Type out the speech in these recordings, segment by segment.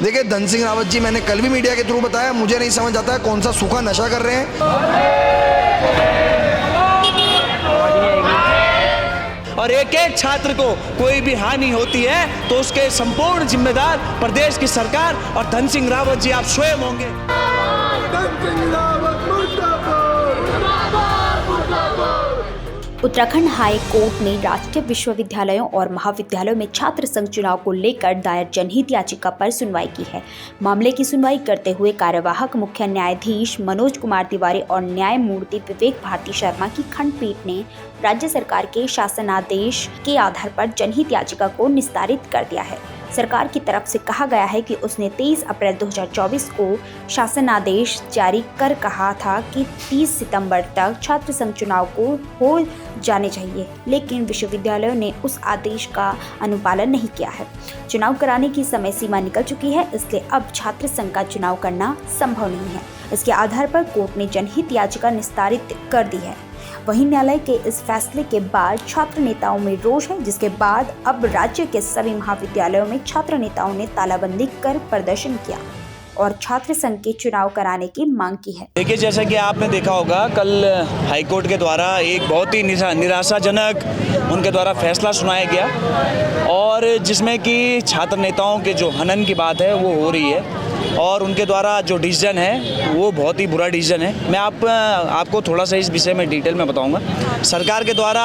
देखिए धन सिंह रावत जी, मैंने कल भी मीडिया के थ्रू बताया, मुझे नहीं समझ आता है कौन सा सूखा नशा कर रहे हैं। और एक एक छात्र को कोई भी हानि होती है तो उसके संपूर्ण जिम्मेदार प्रदेश की सरकार और धन सिंह रावत जी आप स्वयं होंगे। उत्तराखंड हाई कोर्ट ने राजकीय विश्वविद्यालयों और महाविद्यालयों में छात्र संघ चुनाव को लेकर दायर जनहित याचिका पर सुनवाई की है। मामले की सुनवाई करते हुए कार्यवाहक मुख्य न्यायाधीश मनोज कुमार तिवारी और न्यायमूर्ति विवेक भारती शर्मा की खंडपीठ ने राज्य सरकार के शासनादेश के आधार पर जनहित याचिका को निस्तारित कर दिया है। सरकार की तरफ से कहा गया है कि उसने 23 अप्रैल 2024 को शासनादेश जारी कर कहा था कि 30 सितंबर तक छात्र संघ चुनाव को हो जाने चाहिए, लेकिन विश्वविद्यालयों ने उस आदेश का अनुपालन नहीं किया है। चुनाव कराने की समय सीमा निकल चुकी है, इसलिए अब छात्र संघ का चुनाव करना संभव नहीं है। इसके आधार पर कोर्ट ने जनहित याचिका निस्तारित कर दी है। वहीं न्यायालय के इस फैसले के बाद छात्र नेताओं में रोष है, जिसके बाद अब राज्य के सभी महाविद्यालयों में छात्र नेताओं ने तालाबंदी कर प्रदर्शन किया और छात्र संघ के चुनाव कराने की मांग की है। देखिए, जैसा कि आपने देखा होगा, कल हाईकोर्ट के द्वारा एक बहुत ही निराशाजनक उनके द्वारा फैसला सुनाया गया और जिसमें कि छात्र नेताओं के जो हनन की बात है वो हो रही है और उनके द्वारा जो डिसीजन है वो बहुत ही बुरा डिसीजन है। मैं आपको थोड़ा सा इस विषय में डिटेल में बताऊंगा। सरकार के द्वारा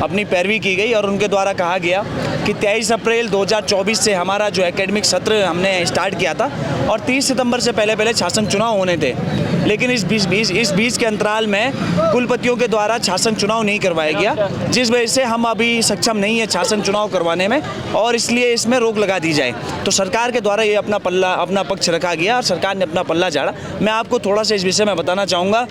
अपनी पैरवी की गई और उनके द्वारा कहा गया कि 23 अप्रैल 2024 से हमारा जो एकेडमिक सत्र हमने स्टार्ट किया था और 30 सितंबर से पहले शासन चुनाव होने थे, लेकिन इस बीच के अंतराल में कुलपतियों के द्वारा शासन चुनाव नहीं करवाया गया, जिस वजह से हम अभी सक्षम नहीं है शासन चुनाव करवाने में और इसलिए इसमें रोक लगा दी जाए। तो सरकार के द्वारा ये अपना पक्ष रखा गया और सरकार ने अपना पल्ला झाड़ा। मैं आपको थोड़ा सा इस विषय में बताना चाहूँगा।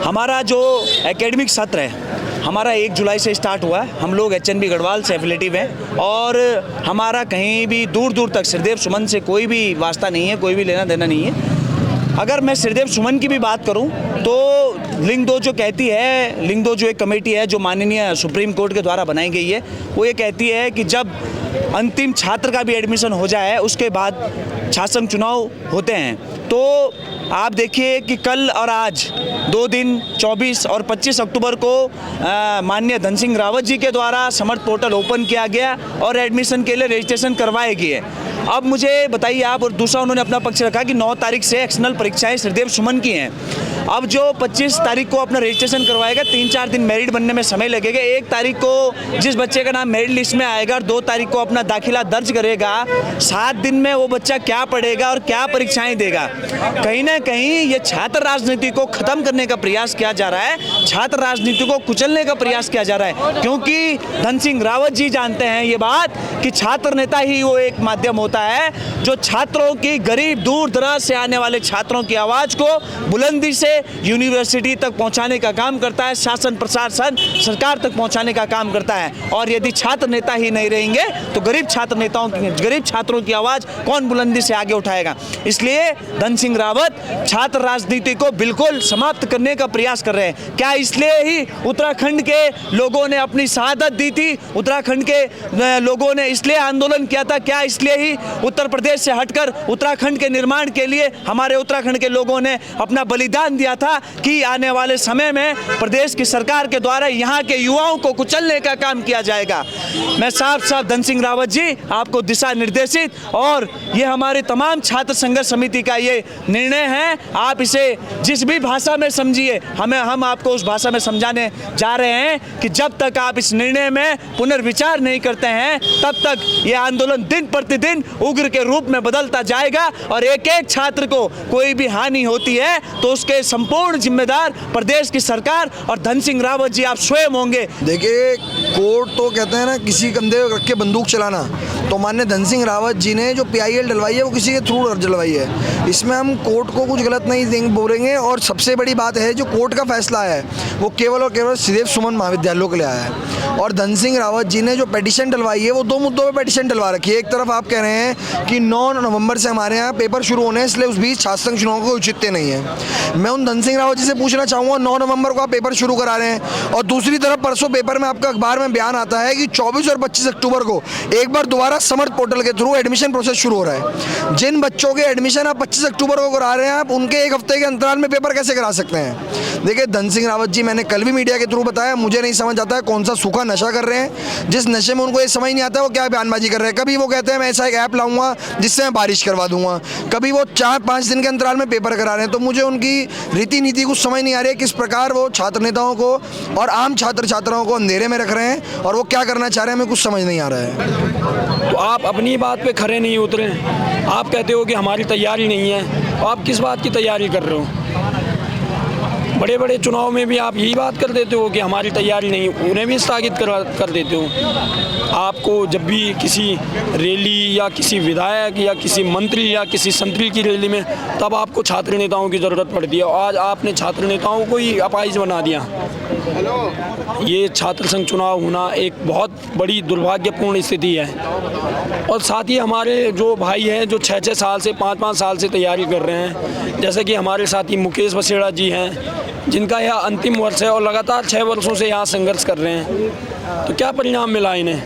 हमारा जो एकेडमिक सत्र है हमारा 1 जुलाई से स्टार्ट हुआ है। हम लोग HNB गढ़वाल से एफिलेटिव हैं और हमारा कहीं भी दूर दूर तक श्रीदेव सुमन से कोई भी वास्ता नहीं है, कोई भी लेना देना नहीं है। अगर मैं श्रीदेव सुमन की भी बात करूं तो लिंग 2 जो कहती है, लिंग 2 जो एक कमेटी है जो माननीय सुप्रीम कोर्ट के द्वारा बनाई गई है, वो ये कहती है कि जब अंतिम छात्र का भी एडमिशन हो जाए उसके बाद शासन चुनाव होते हैं। तो आप देखिए कि कल और आज 2 दिन 24 और 25 अक्टूबर को माननीय धन सिंह रावत जी के द्वारा समर्थ पोर्टल ओपन किया गया और एडमिशन के लिए रजिस्ट्रेशन करवाए गए। अब मुझे बताइए आप, और दूसरा उन्होंने अपना पक्ष रखा कि 9 तारीख से एक्सटर्नल परीक्षाएं श्रीदेव सुमन की हैं। अब जो 25 तारीख को अपना रजिस्ट्रेशन करवाएगा, 3-4 दिन मेरिट बनने में समय लगेगा। 1 तारीख को जिस बच्चे का नाम मेरिट लिस्ट में आएगा और 2 तारीख को अपना दाखिला दर्ज करेगा, 7 दिन में वो बच्चा क्या पढ़ेगा और क्या परीक्षाएं देगा। कहीं ना कहीं ये छात्र राजनीति को खत्म करने का प्रयास किया जा रहा है, छात्र राजनीति को कुचलने का प्रयास किया जा रहा है, क्योंकि धन सिंह रावत जी जानते हैं ये बात कि छात्र नेता ही वो एक माध्यम होता है जो छात्रों की, गरीब दूर दराज से आने वाले छात्रों की आवाज़ को बुलंदी से यूनिवर्सिटी तक पहुंचाने का काम करता है, शासन प्रशासन सरकार तक पहुंचाने का काम करता है। और यदि छात्र नेता ही नहीं रहेंगे तो गरीब छात्रों की आवाज़ कौन बुलंदी से आगे उठाएगा। इसलिए धन सिंह रावत छात्र राजनीति को बिल्कुल समाप्त करने का प्रयास कर रहे हैं। क्या इसलिए ही उत्तराखंड के लोगों ने अपनी शहादत दी थी? उत्तराखंड के लोगों ने इसलिए आंदोलन किया था? क्या इसलिए ही उत्तर प्रदेश से हटकर उत्तराखंड के निर्माण के लिए हमारे उत्तराखंड के लोगों ने अपना बलिदान दिया था कि आने वाले समय में प्रदेश की सरकार के द्वारा यहाँ के युवाओं को कुचलने का काम किया जाएगा? मैं साफ साफ धन सिंह रावत जी आपको दिशा निर्देशित, और ये हमारे तमाम छात्र संघर्ष समिति का ये निर्णय है, आप इसे जिस भी भाषा में समझिए, हम आपको उस भाषा में समझाने जा रहे हैं कि जब तक आप इस निर्णय में पुनर्विचार नहीं करते हैं तब तक ये आंदोलन दिन प्रतिदिन उग्र के रूप में बदलता जाएगा और एक एक छात्र को कोई भी हानि होती है तो उसके संपूर्ण जिम्मेदार प्रदेश की सरकार और धन सिंह रावत जी आप स्वयं होंगे। देखिए, कोर्ट तो कहते हैं ना किसी कंधे रख के बंदूक चलाना, तो माननीय धन सिंह रावत जी ने जो PIL डलवाई है वो किसी के थ्रू डलवाई है। इसमें हम कोर्ट को कुछ गलत नहीं बोलेंगे। और सबसे बड़ी बात है, जो कोर्ट का फैसला है वो केवल और केवल श्रीदेव सुमन महाविद्यालयों के लिए आया है। और धन सिंह रावत जी ने जो पिटीशन डलवाई है वो 2 मुद्दों पर पिटीशन डलवा रखी है। एक तरफ आप कह रहे हैं कि 9 नवंबर से हमारे यहाँ पेपर शुरू होने हैं, इसलिए उस बीच छात्र संघ चुनाव को औचित्य नहीं है। मैं उन धन सिंह रावत जी से पूछना चाहूँगा, 9 नवंबर को आप पेपर शुरू करा रहे हैं और दूसरी तरफ परसों पेपर में आपका अखबार में बयान आता है कि 24 और 25 अक्टूबर को एक बार दोबारा समर्थ पोर्टल के थ्रू एडमिशन प्रोसेस शुरू हो रहा है। जिन बच्चों के एडमिशन आप 25 अक्टूबर को करा रहे हैं, आप उनके एक हफ्ते के अंतराल में पेपर कैसे करा सकते हैं? देखिए धन सिंह रावत जी, मैंने कल भी मीडिया के थ्रू बताया, मुझे नहीं समझ आता है कौन सा सूखा नशा कर रहे हैं, जिस नशे में उनको ये समझ नहीं आता है वो क्या बयानबाजी कर रहे हैं। कभी वो कहते हैं मैं ऐसा एक ऐप लाऊंगा जिससे मैं बारिश करवा दूंगा, कभी वो 4-5 दिन के अंतराल में पेपर करा रहे हैं। तो मुझे उनकी रीति नीति कुछ समझ नहीं आ रही है, किस प्रकार वो छात्र नेताओं को और आम छात्र छात्राओं को अंधेरे में रख रहे हैं और वो क्या करना चाह रहे हैं, हमें कुछ समझ नहीं आ रहा है। तो आप अपनी बात पे खरे नहीं उतरे, आप कहते हो कि हमारी तैयारी नहीं है, आप किस बात की तैयारी कर रहे हो? बड़े बड़े चुनाव में भी आप यही बात कर देते हो कि हमारी तैयारी नहीं, उन्हें भी स्थगित कर देते हो। आपको जब भी किसी रैली या किसी विधायक या किसी मंत्री या किसी संतरी की रैली में, तब आपको छात्र नेताओं की ज़रूरत पड़ती है, और आज आपने छात्र नेताओं को ही अपाहिज बना दिया। ये छात्र संघ चुनाव होना एक बहुत बड़ी दुर्भाग्यपूर्ण स्थिति है। और साथ ही हमारे जो भाई हैं जो 6-6 साल से 5-5 साल से तैयारी कर रहे हैं, जैसे कि हमारे साथी मुकेश बसेड़ा जी हैं, जिनका यह अंतिम वर्ष है और लगातार 6 वर्षों से यहाँ संघर्ष कर रहे हैं, तो क्या परिणाम मिला इन्हें?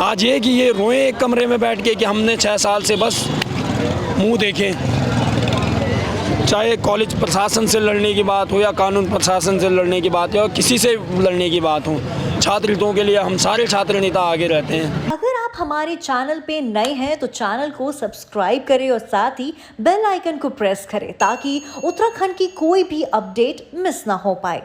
आज ये कि ये रोएं एक कमरे में बैठ के कि हमने 6 साल से बस मुंह देखे। चाहे कॉलेज प्रशासन से लड़ने की बात हो या कानून प्रशासन से लड़ने की बात हो या किसी से लड़ने की बात हो, छात्र हितों के लिए हम सारे छात्र नेता आगे रहते हैं। अगर आप हमारे चैनल पे नए हैं तो चैनल को सब्सक्राइब करें और साथ ही बेल आइकन को प्रेस करें ताकि उत्तराखंड की कोई भी अपडेट मिस ना हो पाए।